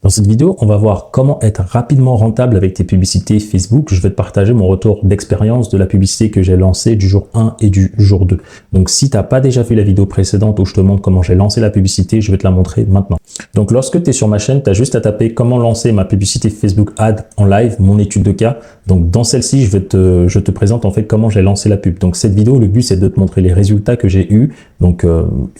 Dans cette vidéo, on va voir comment être rapidement rentable avec tes publicités Facebook. Je vais te partager mon retour d'expérience de la publicité que j'ai lancée du jour 1 et du jour 2. Donc si tu n'as pas déjà vu la vidéo précédente où je te montre comment j'ai lancé la publicité, je vais te la montrer maintenant. Donc lorsque tu es sur ma chaîne, tu as juste à taper comment lancer ma publicité Facebook Ad en live, mon étude de cas. Donc dans celle-ci, je te présente en fait comment j'ai lancé la pub. Donc cette vidéo, le but c'est de te montrer les résultats que j'ai eus, donc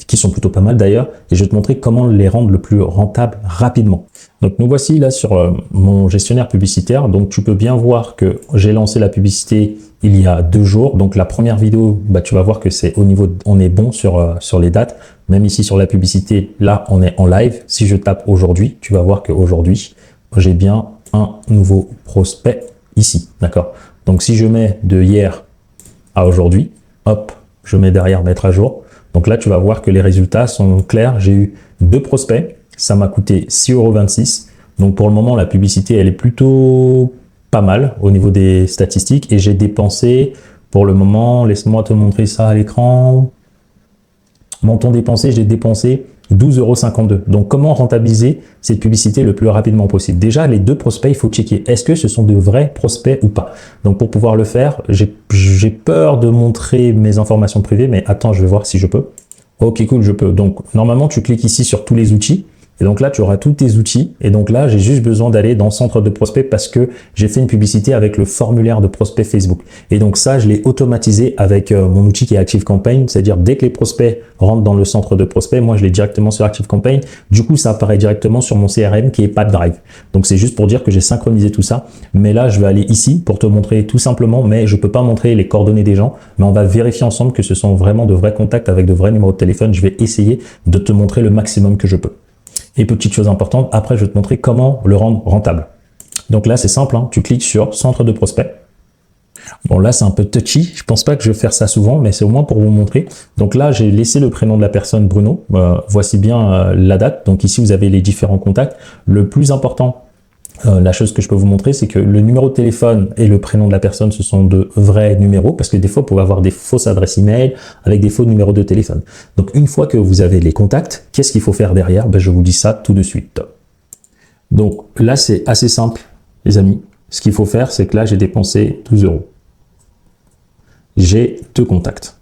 qui sont plutôt pas mal d'ailleurs, et je vais te montrer comment les rendre le plus rentable rapidement. Donc nous voici là sur mon gestionnaire publicitaire. Donc tu peux bien voir que j'ai lancé la publicité il y a 2 jours. Donc la première vidéo, tu vas voir que c'est au niveau, on est bon sur les dates. Même ici sur la publicité, là on est en live. Si je tape aujourd'hui, tu vas voir qu'aujourd'hui j'ai bien un nouveau prospect ici, d'accord. Donc si je mets de hier à aujourd'hui, hop, je mets derrière mettre à jour. Donc là tu vas voir que les résultats sont clairs. J'ai eu 2 prospects. Ça m'a coûté 6,26 €. Donc pour le moment, la publicité, elle est plutôt pas mal au niveau des statistiques. Et j'ai dépensé, pour le moment, laisse-moi te montrer ça à l'écran. Montant dépensé, j'ai dépensé 12,52 €. Donc comment rentabiliser cette publicité le plus rapidement possible? Déjà, les 2 prospects, il faut checker. Est-ce que ce sont de vrais prospects ou pas? Donc pour pouvoir le faire, j'ai peur de montrer mes informations privées, mais attends, je vais voir si je peux. Ok, cool, je peux. Donc normalement, tu cliques ici sur tous les outils. Et donc là, tu auras tous tes outils. Et donc là, j'ai juste besoin d'aller dans Centre de prospect parce que j'ai fait une publicité avec le formulaire de prospect Facebook. Et donc ça, je l'ai automatisé avec mon outil qui est ActiveCampaign. C'est-à-dire, dès que les prospects rentrent dans le centre de prospect, moi, je l'ai directement sur ActiveCampaign. Du coup, ça apparaît directement sur mon CRM qui est PathDrive. Donc c'est juste pour dire que j'ai synchronisé tout ça. Mais là, je vais aller ici pour te montrer tout simplement, mais je peux pas montrer les coordonnées des gens. Mais on va vérifier ensemble que ce sont vraiment de vrais contacts avec de vrais numéros de téléphone. Je vais essayer de te montrer le maximum que je peux. Et petite chose importante, après je vais te montrer comment le rendre rentable. Donc là c'est simple, hein, tu cliques sur centre de prospect. Bon là c'est un peu touchy, je pense pas que je vais faire ça souvent, mais c'est au moins pour vous montrer. Donc là j'ai laissé le prénom de la personne Bruno, voici bien la date. Donc ici vous avez les différents contacts. Le plus important, la chose que je peux vous montrer, c'est que le numéro de téléphone et le prénom de la personne, ce sont de vrais numéros, parce que des fois, vous pouvez avoir des fausses adresses email avec des faux numéros de téléphone. Donc, une fois que vous avez les contacts, qu'est-ce qu'il faut faire derrière? Je vous dis ça tout de suite. Donc, là, c'est assez simple, les amis. Ce qu'il faut faire, c'est que là, j'ai dépensé 12 €. J'ai 2 contacts.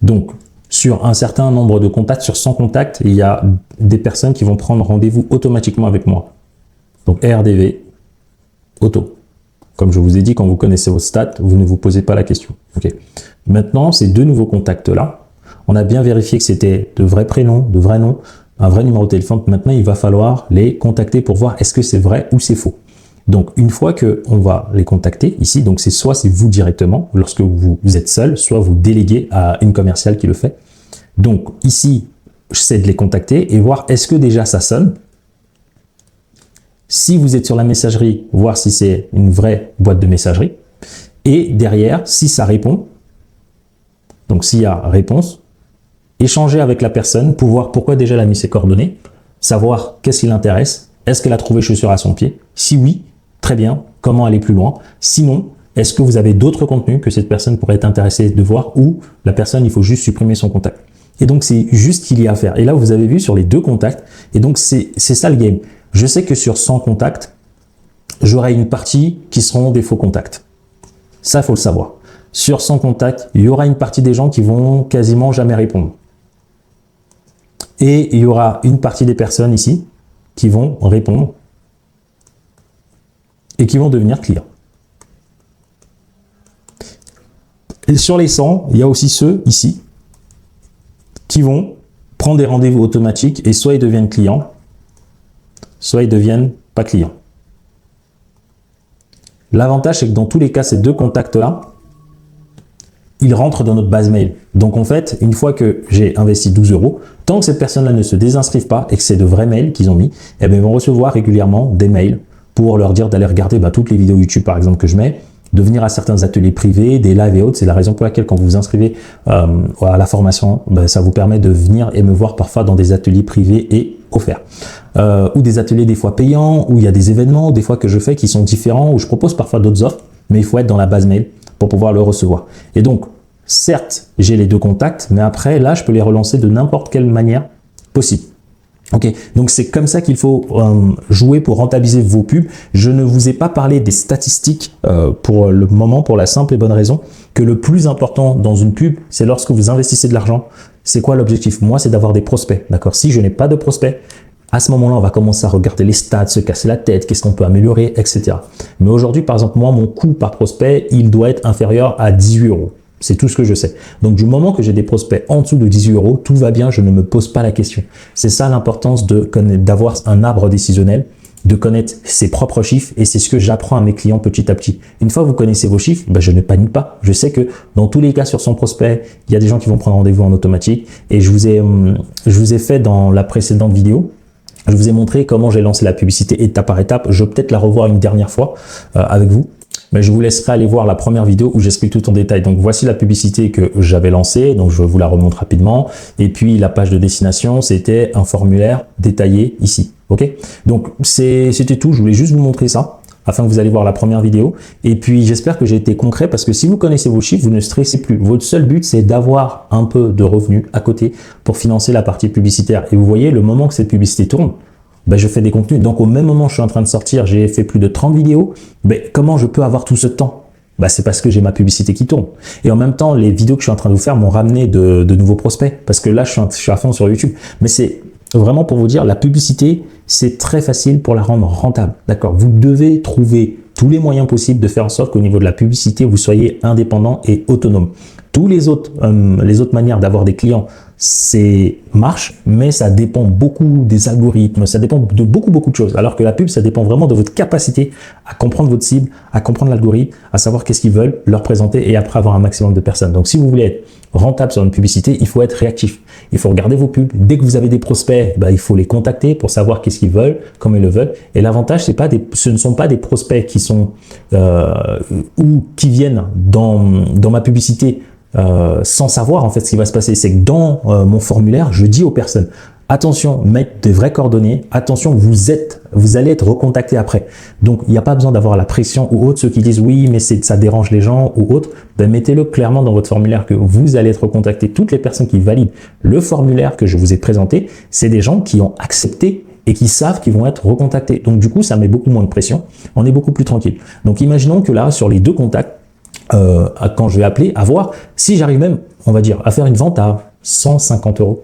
Donc, sur un certain nombre de contacts, sur 100 contacts, il y a des personnes qui vont prendre rendez-vous automatiquement avec moi. Donc RDV, auto. Comme je vous ai dit, quand vous connaissez vos stats, vous ne vous posez pas la question. Okay. Maintenant, ces 2 nouveaux contacts-là, on a bien vérifié que c'était de vrais prénoms, de vrais noms, un vrai numéro de téléphone. Maintenant, il va falloir les contacter pour voir est-ce que c'est vrai ou c'est faux. Donc, une fois qu'on va les contacter ici, donc soit c'est vous directement, lorsque vous êtes seul, soit vous déléguez à une commerciale qui le fait. Donc, ici, j'essaie de les contacter et voir est-ce que déjà ça sonne. Si vous êtes sur la messagerie, voir si c'est une vraie boîte de messagerie. Et derrière, si ça répond, donc s'il y a réponse, échanger avec la personne pour voir pourquoi déjà elle a mis ses coordonnées, savoir qu'est-ce qui l'intéresse, est-ce qu'elle a trouvé chaussure à son pied? Si oui, très bien, comment aller plus loin? Sinon, est-ce que vous avez d'autres contenus que cette personne pourrait être intéressée de voir ou la personne, il faut juste supprimer son contact? Et donc, c'est juste ce qu'il y a à faire. Et là, vous avez vu sur les 2 contacts. Et donc, c'est ça le game. Je sais que sur 100 contacts, j'aurai une partie qui seront des faux contacts. Ça, il faut le savoir. Sur 100 contacts, il y aura une partie des gens qui vont quasiment jamais répondre. Et il y aura une partie des personnes ici qui vont répondre et qui vont devenir clients. Et sur les 100, il y a aussi ceux ici qui vont prendre des rendez-vous automatiques et soit ils deviennent clients, soit ils deviennent pas clients. L'avantage, c'est que dans tous les cas, ces 2 contacts-là, ils rentrent dans notre base mail. Donc en fait, une fois que j'ai investi 12 €, tant que cette personne-là ne se désinscrive pas et que c'est de vrais mails qu'ils ont mis, eh bien, ils vont recevoir régulièrement des mails pour leur dire d'aller regarder toutes les vidéos YouTube par exemple que je mets, de venir à certains ateliers privés, des lives et autres. C'est la raison pour laquelle quand vous vous inscrivez à la formation, ça vous permet de venir et me voir parfois dans des ateliers privés et offerts. Ou des ateliers des fois payants, où il y a des événements des fois que je fais qui sont différents, où je propose parfois d'autres offres, mais il faut être dans la base mail pour pouvoir le recevoir. Et donc, certes, j'ai les 2 contacts, mais après, là, je peux les relancer de n'importe quelle manière possible. Ok, donc c'est comme ça qu'il faut jouer pour rentabiliser vos pubs. Je ne vous ai pas parlé des statistiques pour le moment, pour la simple et bonne raison que le plus important dans une pub, c'est lorsque vous investissez de l'argent. C'est quoi l'objectif? Moi, c'est d'avoir des prospects, d'accord? Si je n'ai pas de prospects, à ce moment-là, on va commencer à regarder les stats, se casser la tête, qu'est-ce qu'on peut améliorer, etc. Mais aujourd'hui, par exemple, moi, mon coût par prospect, il doit être inférieur à 18 €. C'est tout ce que je sais. Donc, du moment que j'ai des prospects en dessous de 18 €, tout va bien, je ne me pose pas la question. C'est ça l'importance d'avoir un arbre décisionnel, de connaître ses propres chiffres, et c'est ce que j'apprends à mes clients petit à petit. Une fois que vous connaissez vos chiffres, ben je ne panique pas. Je sais que dans tous les cas sur son prospect, il y a des gens qui vont prendre rendez-vous en automatique, et je vous ai fait dans la précédente vidéo, je vous ai montré comment j'ai lancé la publicité étape par étape. Je vais peut-être la revoir une dernière fois avec vous. Mais je vous laisserai aller voir la première vidéo où j'explique tout en détail. Donc voici la publicité que j'avais lancée, donc je vous la remonte rapidement. Et puis la page de destination, c'était un formulaire détaillé ici. Ok? Donc c'était tout, je voulais juste vous montrer ça, afin que vous allez voir la première vidéo. Et puis j'espère que j'ai été concret, parce que si vous connaissez vos chiffres, vous ne stressez plus. Votre seul but, c'est d'avoir un peu de revenus à côté pour financer la partie publicitaire. Et vous voyez, le moment que cette publicité tourne, ben, je fais des contenus. Donc, au même moment, je suis en train de sortir, j'ai fait plus de 30 vidéos. Ben, comment je peux avoir tout ce temps? Ben, c'est parce que j'ai ma publicité qui tourne. Et en même temps, les vidéos que je suis en train de vous faire m'ont ramené de nouveaux prospects. Parce que là, je suis à fond sur YouTube. Mais c'est vraiment pour vous dire, la publicité, c'est très facile pour la rendre rentable. D'accord? Vous devez trouver tous les moyens possibles de faire en sorte qu'au niveau de la publicité, vous soyez indépendant et autonome. Tous les autres manières d'avoir des clients, c'est marche, mais ça dépend beaucoup des algorithmes, ça dépend de beaucoup de choses. Alors que la pub, ça dépend vraiment de votre capacité à comprendre votre cible, à comprendre l'algorithme, à savoir qu'est-ce qu'ils veulent leur présenter et après avoir un maximum de personnes. Donc, si vous voulez être rentable sur une publicité, il faut être réactif. Il faut regarder vos pubs. Dès que vous avez des prospects, il faut les contacter pour savoir qu'est-ce qu'ils veulent, comment ils le veulent. Et l'avantage, ce ne sont pas des prospects qui sont ou qui viennent dans ma publicité sans savoir en fait ce qui va se passer. C'est que dans mon formulaire, je dis aux personnes, attention, mettre des vraies coordonnées, attention, vous allez être recontacté après. Donc, il n'y a pas besoin d'avoir la pression ou autre. Ceux qui disent oui, mais ça dérange les gens ou autre, mettez-le clairement dans votre formulaire que vous allez être recontacté. Toutes les personnes qui valident le formulaire que je vous ai présenté, c'est des gens qui ont accepté et qui savent qu'ils vont être recontactés. Donc, du coup, ça met beaucoup moins de pression. On est beaucoup plus tranquille. Donc, imaginons que là, sur les deux contacts, quand je vais appeler, à voir si j'arrive même, on va dire, à faire une vente à 150 €.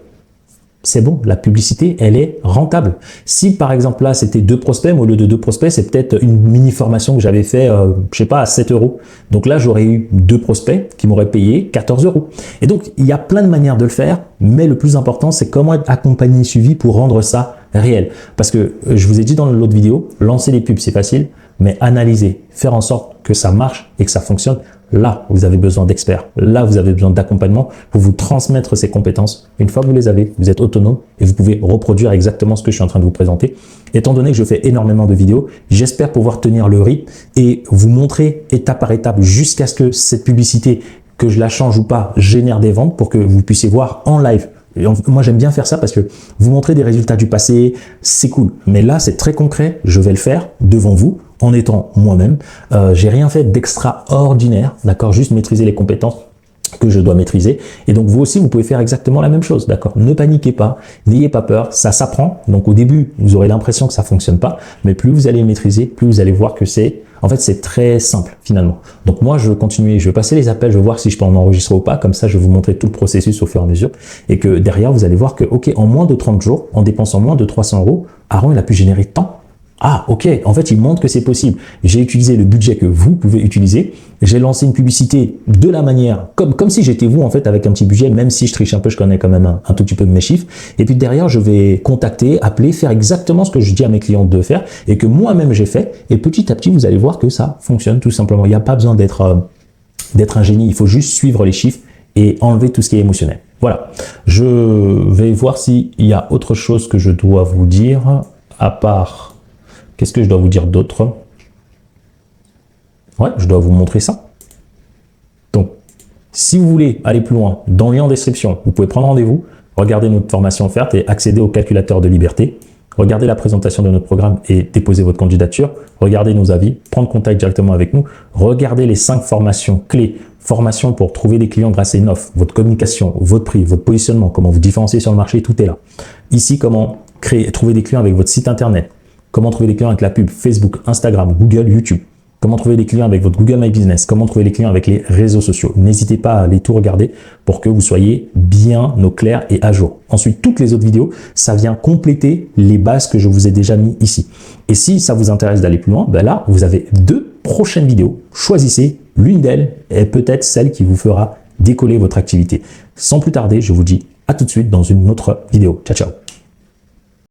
C'est bon, la publicité, elle est rentable. Si par exemple là, c'était 2 prospects, mais au lieu de 2 prospects, c'est peut-être une mini formation que j'avais fait, je sais pas, à 7 €. Donc là, j'aurais eu 2 prospects qui m'auraient payé 14 €. Et donc, il y a plein de manières de le faire, mais le plus important, c'est comment être accompagné et suivi pour rendre ça réel. Parce que je vous ai dit dans l'autre vidéo, lancer des pubs, c'est facile, mais analyser, faire en sorte que ça marche et que ça fonctionne, là, vous avez besoin d'experts. Là, vous avez besoin d'accompagnement pour vous transmettre ces compétences. Une fois que vous les avez, vous êtes autonome et vous pouvez reproduire exactement ce que je suis en train de vous présenter. Étant donné que je fais énormément de vidéos, j'espère pouvoir tenir le rythme et vous montrer étape par étape jusqu'à ce que cette publicité, que je la change ou pas, génère des ventes pour que vous puissiez voir en live. Et moi, j'aime bien faire ça parce que vous montrer des résultats du passé, c'est cool. Mais là, c'est très concret. Je vais le faire devant vous en étant moi-même. J'ai rien fait d'extraordinaire, d'accord? Juste maîtriser les compétences que je dois maîtriser. Et donc, vous aussi, vous pouvez faire exactement la même chose, d'accord? Ne paniquez pas, n'ayez pas peur, ça s'apprend. Donc, au début, vous aurez l'impression que ça fonctionne pas, mais plus vous allez maîtriser, plus vous allez voir que en fait, c'est très simple, finalement. Donc, moi, je vais continuer, je vais passer les appels, je vais voir si je peux en enregistrer ou pas. Comme ça, je vais vous montrer tout le processus au fur et à mesure. Et que derrière, vous allez voir que, OK, en moins de 30 jours, en dépensant moins de 300 €, Aaron, il a pu générer tant. Ah, ok, en fait, il montre que c'est possible. J'ai utilisé le budget que vous pouvez utiliser. J'ai lancé une publicité de la manière, comme si j'étais vous, en fait, avec un petit budget, même si je triche un peu, je connais quand même un tout petit peu de mes chiffres. Et puis derrière, je vais contacter, appeler, faire exactement ce que je dis à mes clients de faire et que moi-même j'ai fait. Et petit à petit, vous allez voir que ça fonctionne tout simplement. Il n'y a pas besoin d'être un génie. Il faut juste suivre les chiffres et enlever tout ce qui est émotionnel. Voilà. Je vais voir s'il y a autre chose que je dois vous dire, à part... Qu'est-ce que je dois vous dire d'autre? Ouais, je dois vous montrer ça. Donc, si vous voulez aller plus loin, dans le lien en description, vous pouvez prendre rendez-vous, regarder notre formation offerte et accéder au calculateur de liberté. Regardez la présentation de notre programme et déposer votre candidature. Regardez nos avis, prendre contact directement avec nous. Regardez les 5 formations clés. Formation pour trouver des clients grâce à une offre, votre communication, votre prix, votre positionnement, comment vous différencier sur le marché, tout est là. Ici, comment trouver des clients avec votre site internet, comment trouver des clients avec la pub Facebook, Instagram, Google, YouTube, comment trouver des clients avec votre Google My Business, comment trouver des clients avec les réseaux sociaux. N'hésitez pas à aller tout regarder pour que vous soyez bien au clair et à jour. Ensuite, toutes les autres vidéos, ça vient compléter les bases que je vous ai déjà mis ici. Et si ça vous intéresse d'aller plus loin, ben là, vous avez 2 prochaines vidéos. Choisissez l'une d'elles et peut-être celle qui vous fera décoller votre activité. Sans plus tarder, je vous dis à tout de suite dans une autre vidéo. Ciao, ciao.